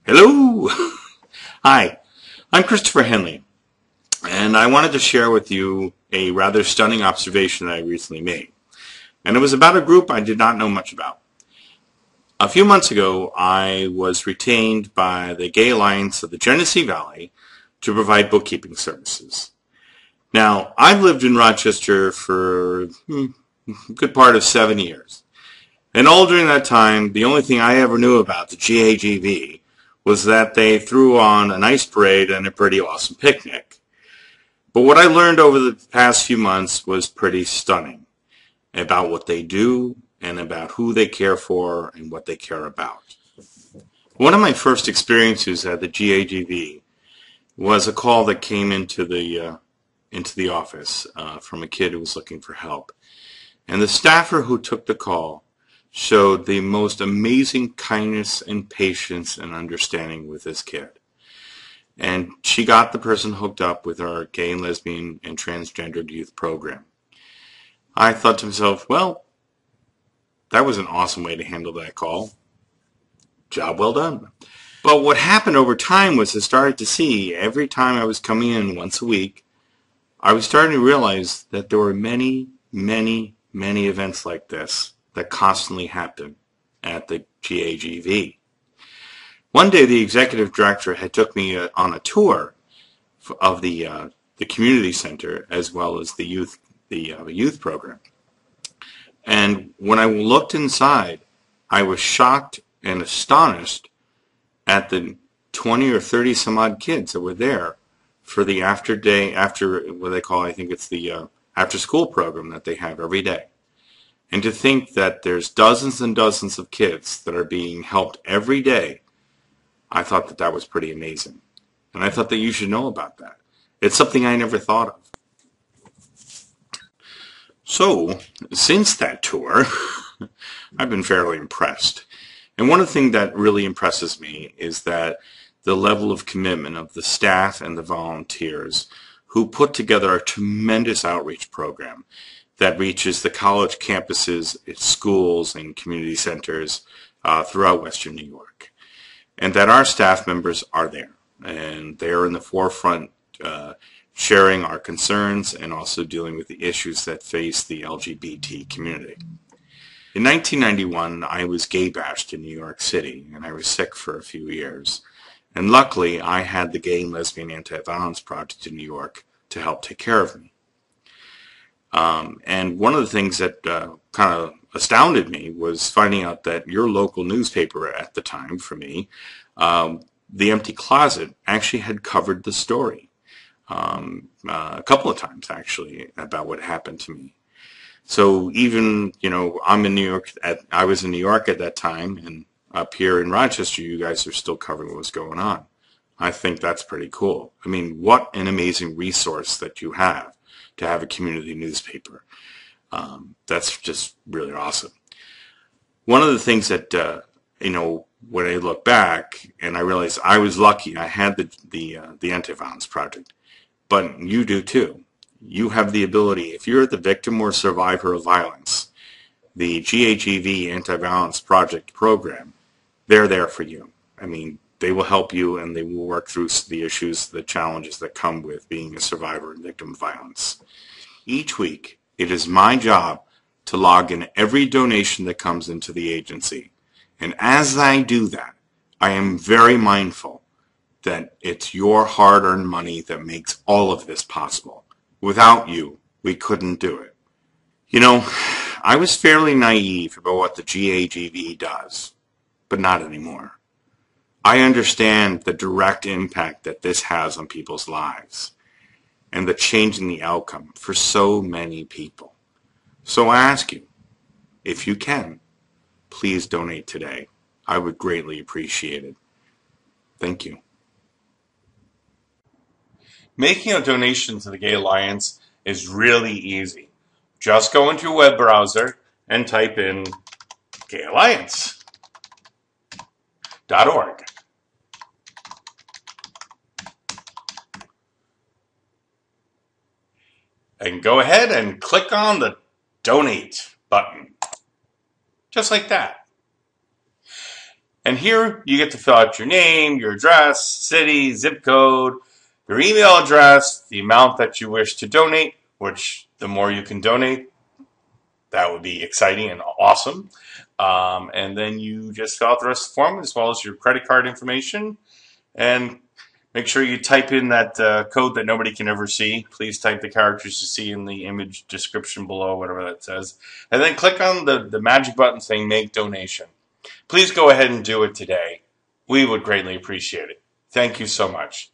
Hello! Hi, I'm Christopher Henley, and I wanted to share with you a rather stunning observation that I recently made. And it was about a group I did not know much about. A few months ago, I was retained by the Gay Alliance of the Genesee Valley to provide bookkeeping services. Now, I've lived in Rochester for a good part of 7 years. And all during that time, the only thing I ever knew about the GAGV was that they threw on a nice parade and a pretty awesome picnic. But what I learned over the past few months was pretty stunning about what they do and about who they care for and what they care about. One of my first experiences at the GAGV was a call that came into the office from a kid who was looking for help. And the staffer who took the call showed the most amazing kindness and patience and understanding with this kid. And she got the person hooked up with our gay and lesbian and transgendered youth program. I thought to myself, well, that was an awesome way to handle that call. Job well done. But what happened over time was I started to see every time I was coming in once a week, I was starting to realize that there were many events like this that constantly happen at the GAGV. One day the executive director had took me on a tour of the community center as well as the youth program. And when I looked inside, I was shocked and astonished at the 20 or 30 some odd kids that were there for the after what they call, I think it's the after school program that they have every day. And to think that there's dozens and dozens of kids that are being helped every day, I thought that that was pretty amazing. And I thought that you should know about that. It's something I never thought of. So, since that tour, I've been fairly impressed. And one of the things that really impresses me is that the level of commitment of the staff and the volunteers who put together a tremendous outreach program that reaches the college campuses, its schools, and community centers throughout Western New York. And that our staff members are there. And they're in the forefront sharing our concerns and also dealing with the issues that face the LGBT community. In 1991, I was gay bashed in New York City, and I was sick for a few years. And luckily, I had the Gay and Lesbian Anti-Violence Project in New York to help take care of me. And one of the things that kind of astounded me was finding out that your local newspaper at the time, for me, The Empty Closet, actually had covered the story a couple of times, actually, about what happened to me. So even, I'm in New York, I was in New York at that time, and up here in Rochester, you guys are still covering what's going on. I think that's pretty cool. I mean, what an amazing resource that you have to have a community newspaper. That's just really awesome. One of the things that, when I look back and I realized I was lucky, I had the Anti-Violence Project, but you do too. You have the ability, if you're the victim or survivor of violence, the GAGV Anti-Violence Project program, they're there for you. I mean, they will help you and they will work through the issues, the challenges that come with being a survivor and victim of violence. Each week, it is my job to log in every donation that comes into the agency. And as I do that, I am very mindful that it's your hard-earned money that makes all of this possible. Without you, we couldn't do it. I was fairly naive about what the GAGV does, but not anymore. I understand the direct impact that this has on people's lives and the change in the outcome for so many people. So I ask you, if you can, please donate today. I would greatly appreciate it. Thank you. Making a donation to the Gay Alliance is really easy. Just go into your web browser and type in gayalliance.org. And go ahead and click on the donate button. Just like that. And here you get to fill out your name, your address, city, zip code, your email address, the amount that you wish to donate, which the more you can donate, that would be exciting and awesome. And then you just fill out the rest of the form as well as your credit card information. And make sure you type in that code that nobody can ever see. Please type the characters you see in the image description below, whatever that says. And then click on the magic button saying Make Donation. Please go ahead and do it today. We would greatly appreciate it. Thank you so much.